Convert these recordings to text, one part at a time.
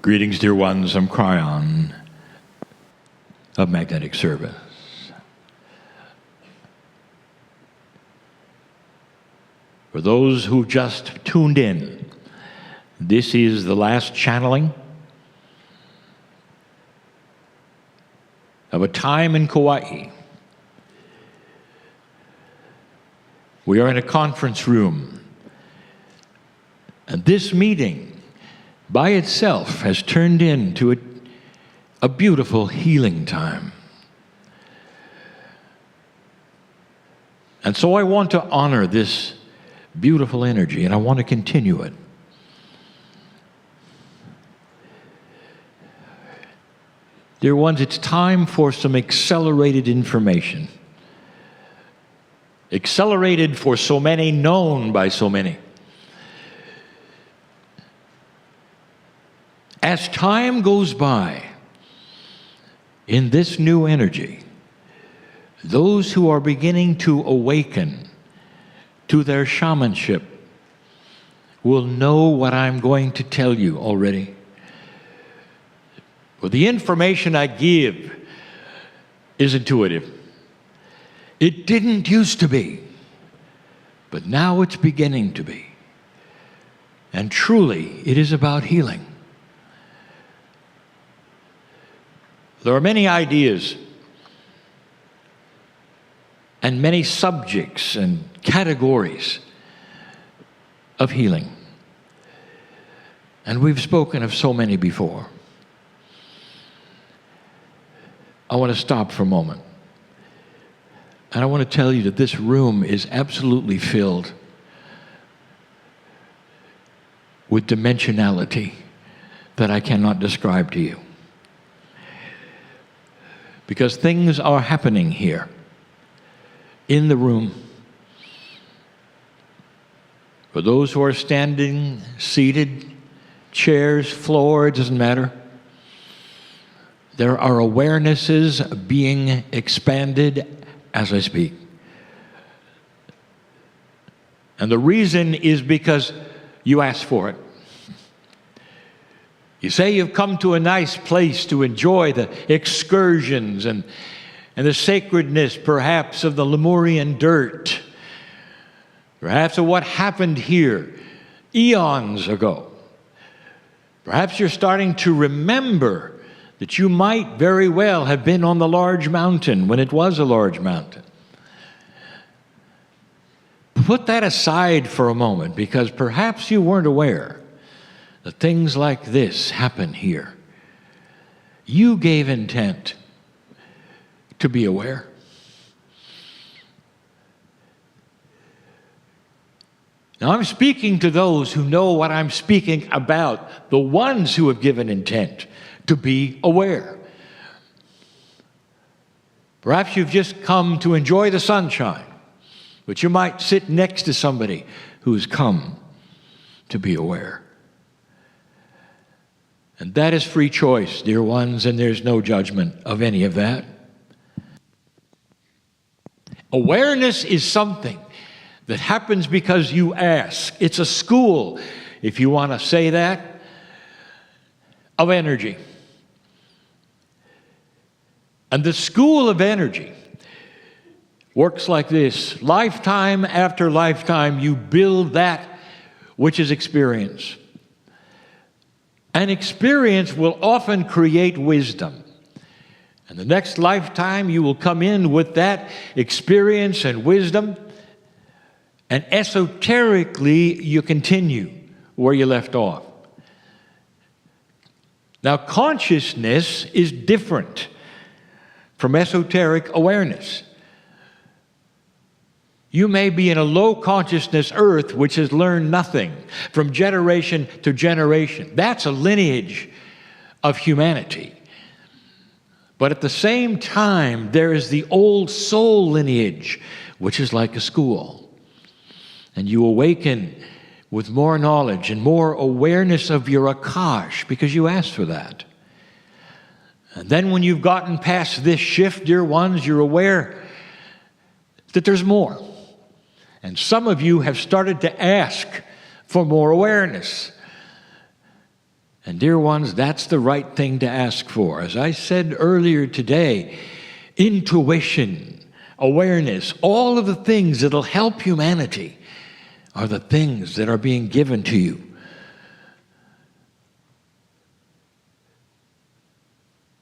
Greetings, dear ones. I'm Kryon of Magnetic Service. For those who just tuned in, this is the last channeling of a time in Kauai. We are in a conference room, and this meeting by itself has turned into a beautiful healing time. And so I want to honor this beautiful energy, and I want to continue it. Dear ones, it's time for some accelerated information. Accelerated for so many, known by so many. As time goes by in this new energy, those who are beginning to awaken to their shamanship will know what I'm going to tell you already. Well, the information I give is intuitive. It didn't used to be, but now it's beginning to be. And truly, it is about healing. There are many ideas and many subjects and categories of healing. And we've spoken of so many before. I want to stop for a moment. And I want to tell you that this room is absolutely filled with dimensionality that I cannot describe to you. Because things are happening here, in the room. For those who are standing, seated, chairs, floor, it doesn't matter. There are awarenesses being expanded as I speak. And the reason is because you asked for it. You say you've come to a nice place to enjoy the excursions and the sacredness, perhaps, of the Lemurian dirt, perhaps of what happened here eons ago. Perhaps you're starting to remember that you might very well have been on the large mountain when it was a large mountain. Put that aside for a moment, because perhaps you weren't aware that things like this happen here. You gave intent to be aware. Now, I'm speaking to those who know what I'm speaking about, the ones who have given intent to be aware. Perhaps you've just come to enjoy the sunshine, but you might sit next to somebody who's come to be aware. And that is free choice, dear ones, and there's no judgment of any of that. Awareness is something that happens because you ask. It's a school, if you want to say that, of energy. And the school of energy works like this. Lifetime after lifetime, you build that which is experience. And experience will often create wisdom. And the next lifetime, you will come in with that experience and wisdom, and esoterically, you continue where you left off. Now, consciousness is different from esoteric awareness. You may be in a low consciousness earth which has learned nothing from generation to generation. That's a lineage of humanity. But at the same time, there is the old soul lineage, which is like a school. And you awaken with more knowledge and more awareness of your Akash because you asked for that. And then when you've gotten past this shift, dear ones, you're aware that there's more. And some of you have started to ask for more awareness. And dear ones, that's the right thing to ask for. As I said earlier today, intuition, awareness, all of the things that'll help humanity are the things that are being given to you.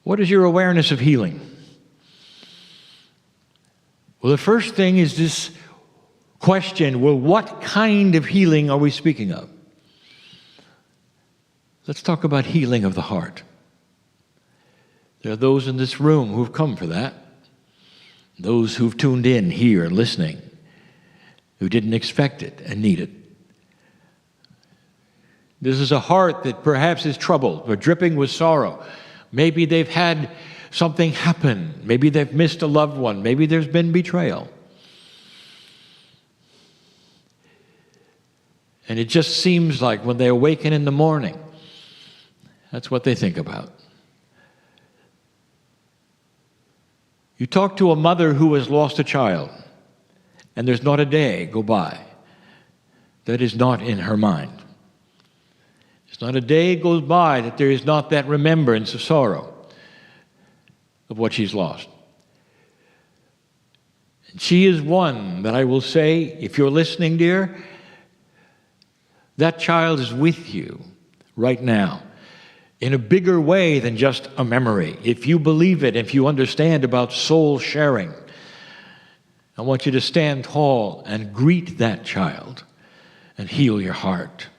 What is your awareness of healing? Well, the first thing is this question, well, what kind of healing are we speaking of? Let's talk about healing of the heart. There are those in this room who've come for that. Those who've tuned in here and listening, who didn't expect it and need it. This is a heart that perhaps is troubled or dripping with sorrow. Maybe they've had something happen. Maybe they've missed a loved one. Maybe there's been betrayal. And it just seems like when they awaken in the morning, that's what they think about. You talk to a mother who has lost a child, and there's not a day go by that is not in her mind. There's not a day goes by that there is not that remembrance of sorrow of what she's lost. And she is one that I will say, if you're listening, dear, that child is with you right now in a bigger way than just a memory. If you believe it, if you understand about soul sharing, I want you to stand tall and greet that child and heal your heart.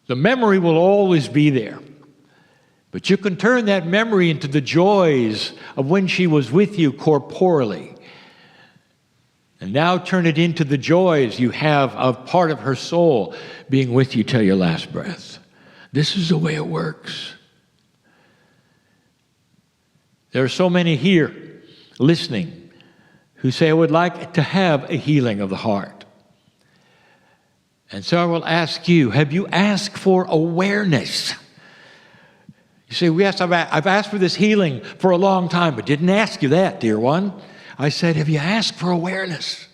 The memory will always be there, but you can turn that memory into the joys of when she was with you corporally. And now turn it into the joys you have of part of her soul being with you till your last breath. This is the way it works. There are so many here listening who say, I would like to have a healing of the heart. And so I will ask you, have you asked for awareness? You say, yes, I've asked for this healing for a long time, but didn't ask you that, dear one. I said, have you asked for awareness?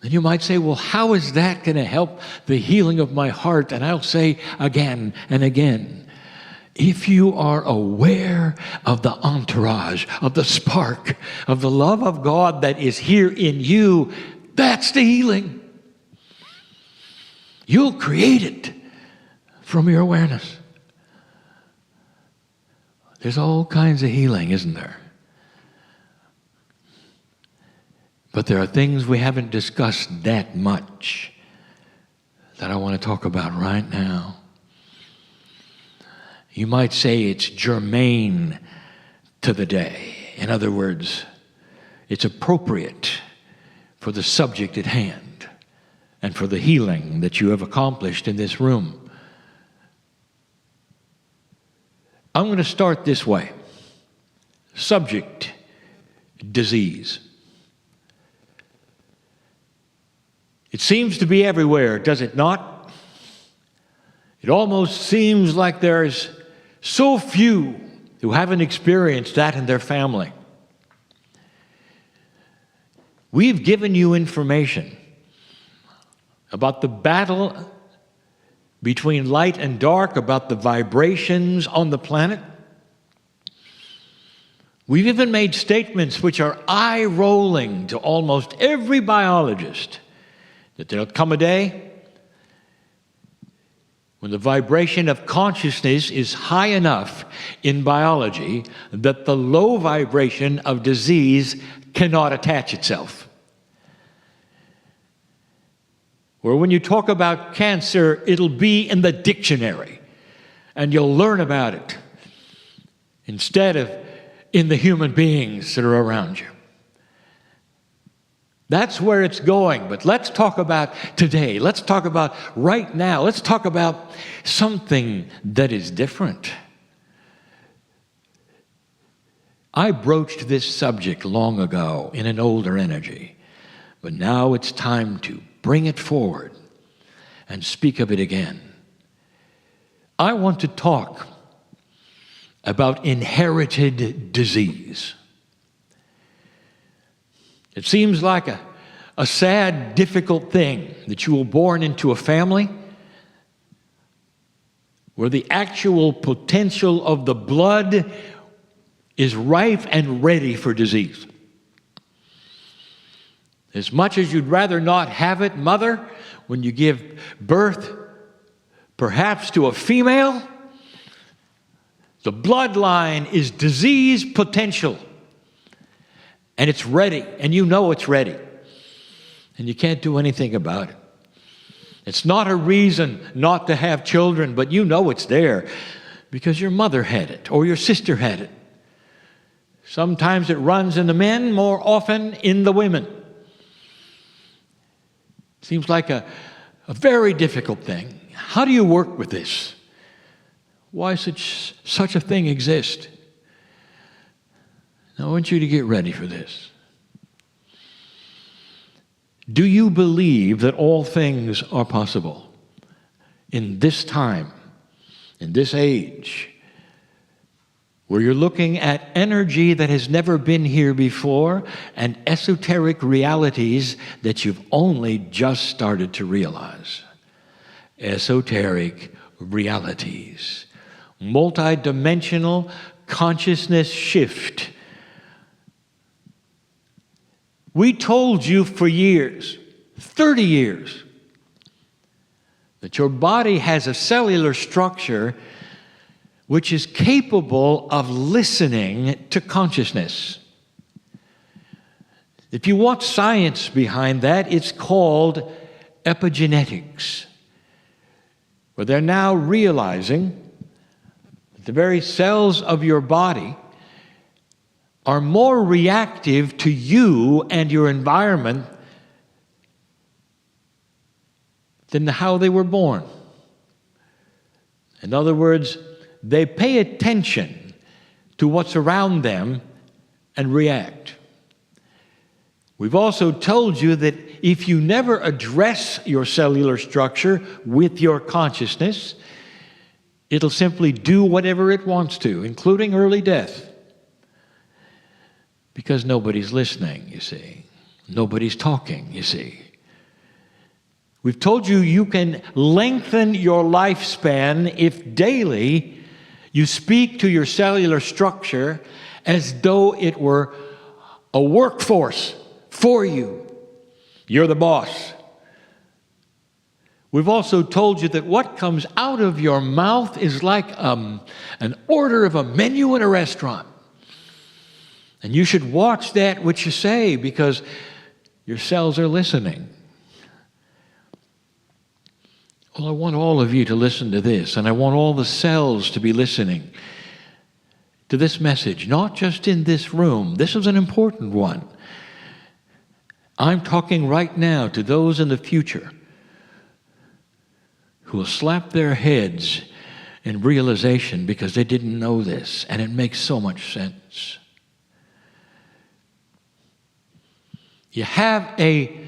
Then you might say, well, how is that going to help the healing of my heart? And I'll say again and again, if you are aware of the entourage, of the spark, of the love of God that is here in you, that's the healing. You'll create it from your awareness. There's all kinds of healing, isn't there? But there are things we haven't discussed that much that I want to talk about right now. You might say it's germane to the day. In other words, it's appropriate for the subject at hand and for the healing that you have accomplished in this room. I'm going to start this way. Subject, disease. It seems to be everywhere, does it not? It almost seems like there's so few who haven't experienced that in their family. We've given you information about the battle between light and dark, about the vibrations on the planet. We've even made statements which are eye-rolling to almost every biologist, that there'll come a day when the vibration of consciousness is high enough in biology that the low vibration of disease cannot attach itself. Or when you talk about cancer, it'll be in the dictionary, and you'll learn about it instead of in the human beings that are around you. That's where it's going. But let's talk about today. Let's talk about right now. Let's talk about something that is different. I broached this subject long ago in an older energy, but now it's time to bring it forward and speak of it again. I want to talk about inherited disease. It seems like a sad, difficult thing that you were born into a family where the actual potential of the blood is ripe and ready for disease. As much as you'd rather not have it, mother, when you give birth, perhaps to a female, the bloodline is disease potential. And it's ready, and you know it's ready. And you can't do anything about it. It's not a reason not to have children, but you know it's there because your mother had it or your sister had it. Sometimes it runs in the men, more often in the women. Seems like a very difficult thing. How do you work with this? Why such a thing exist? I want you to get ready for this. Do you believe that all things are possible in this time, in this age, where you're looking at energy that has never been here before and esoteric realities that you've only just started to realize? Esoteric realities. Multidimensional consciousness shift. We told you for years, 30 years, that your body has a cellular structure which is capable of listening to consciousness. If you want science behind that, it's called epigenetics, where they're now realizing that the very cells of your body are more reactive to you and your environment than how they were born. In other words, they pay attention to what's around them and react. We've also told you that if you never address your cellular structure with your consciousness, it'll simply do whatever it wants to, including early death. Because nobody's listening, you see. Nobody's talking, you see. We've told you you can lengthen your lifespan if daily you speak to your cellular structure as though it were a workforce for you. You're the boss. We've also told you that what comes out of your mouth is like an order of a menu in a restaurant. And you should watch that which you say because your cells are listening. Well, I want all of you to listen to this, and I want all the cells to be listening to this message, not just in this room. This is an important one. I'm talking right now to those in the future who will slap their heads in realization because they didn't know this, and it makes so much sense. You have a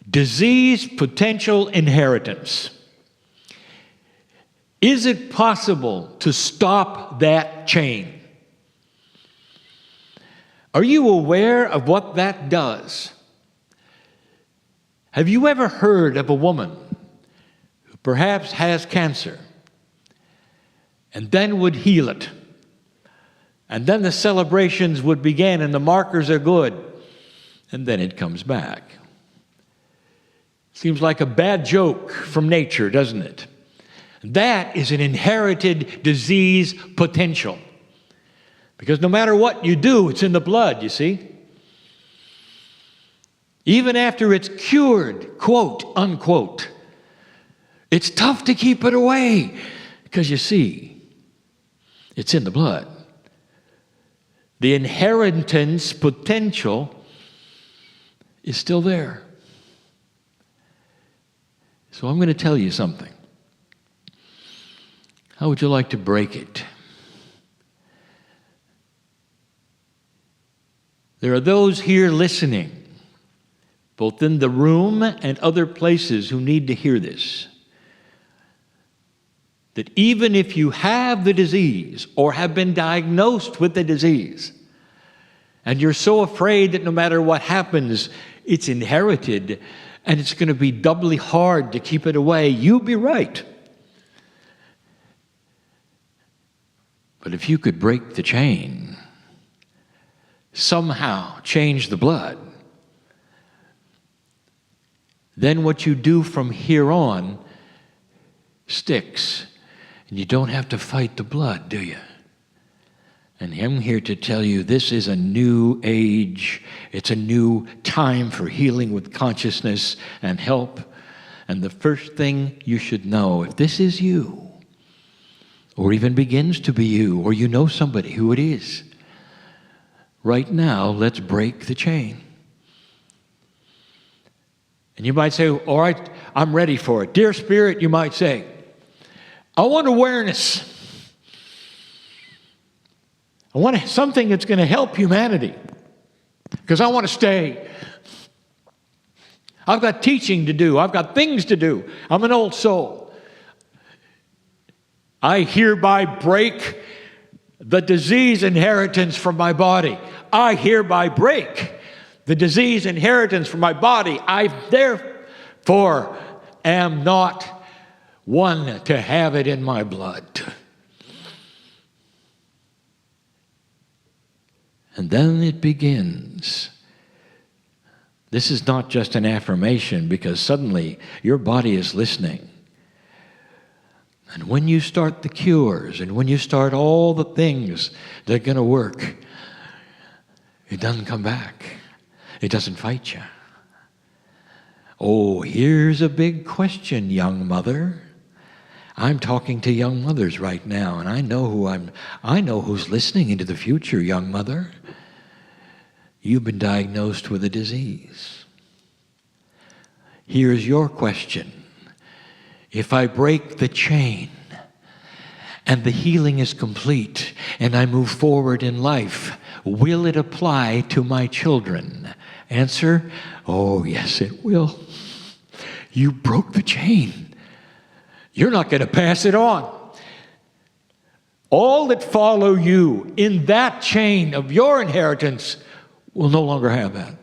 disease potential inheritance. Is it possible to stop that chain? Are you aware of what that does? Have you ever heard of a woman who perhaps has cancer and then would heal it? And then the celebrations would begin and the markers are good. And then it comes back. Seems like a bad joke from nature, doesn't it? That is an inherited disease potential. Because no matter what you do, it's in the blood, you see. Even after it's cured, quote, unquote, it's tough to keep it away. Because you see, it's in the blood. The inheritance potential is still there. So I'm going to tell you something. How would you like to break it? There are those here listening, both in the room and other places, who need to hear this. That even if you have the disease or have been diagnosed with the disease, and you're so afraid that no matter what happens, it's inherited, and it's going to be doubly hard to keep it away, you'll be right. But if you could break the chain, somehow change the blood, then what you do from here on sticks. And you don't have to fight the blood, do you? And I'm here to tell you this is a new age. It's a new time for healing with consciousness and help. And the first thing you should know, if this is you, or even begins to be you, or you know somebody who it is, right now, let's break the chain. And you might say, all right, I'm ready for it. Dear Spirit, you might say, I want awareness. I want something that's going to help humanity, because I want to stay. I've got teaching to do. I've got things to do. I'm an old soul. I hereby break the disease inheritance from my body. I hereby break the disease inheritance from my body. I therefore am not one to have it in my blood. And then it begins. This is not just an affirmation, because suddenly your body is listening. And when you start the cures, and when you start all the things that are going to work, it doesn't come back. It doesn't fight you. Oh, here's a big question, young mother. I'm talking to young mothers right now, and I know who's listening into the future, young mother. You've been diagnosed with a disease. Here's your question. If I break the chain and the healing is complete and I move forward in life, will it apply to my children? Answer, oh yes, it will. You broke the chain. You're not going to pass it on. All that follow you in that chain of your inheritance will no longer have that.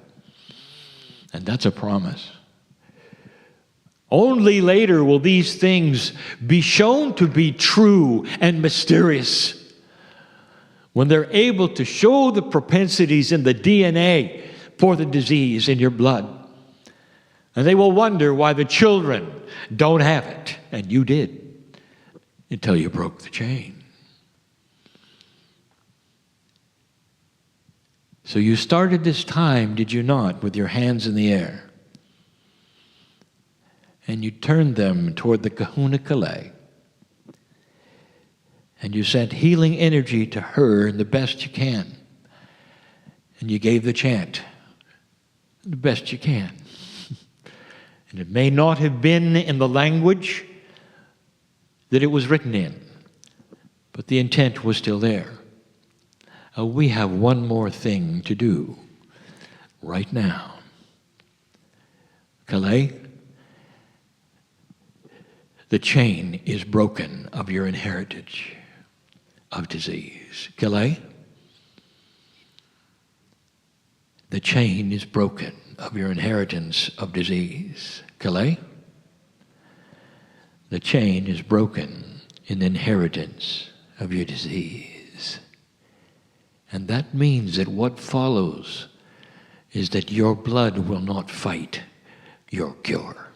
And that's a promise. Only later will these things be shown to be true and mysterious, when they're able to show the propensities in the DNA for the disease in your blood. And they will wonder why the children don't have it, and you did, until you broke the chain. So you started this time, did you not, with your hands in the air? And you turned them toward the Kahuna Kauai. And you sent healing energy to her in the best you can. And you gave the chant, the best you can. And it may not have been in the language that it was written in, but the intent was still there. We have one more thing to do right now. Kauai, the chain is broken of your inheritance of disease. Kauai, the chain is broken of your inheritance of disease. Kauai, the chain is broken in the inheritance of your disease. And that means that what follows is that your blood will not fight your cure.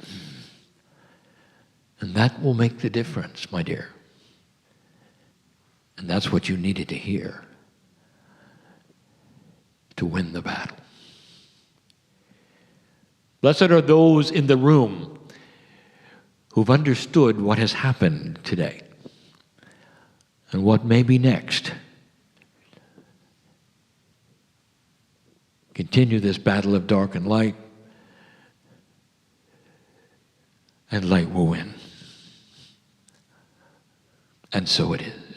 And that will make the difference, my dear. And that's what you needed to hear to win the battle. Blessed are those in the room who've understood what has happened today and what may be next. Continue this battle of dark and light, and light will win. And so it is.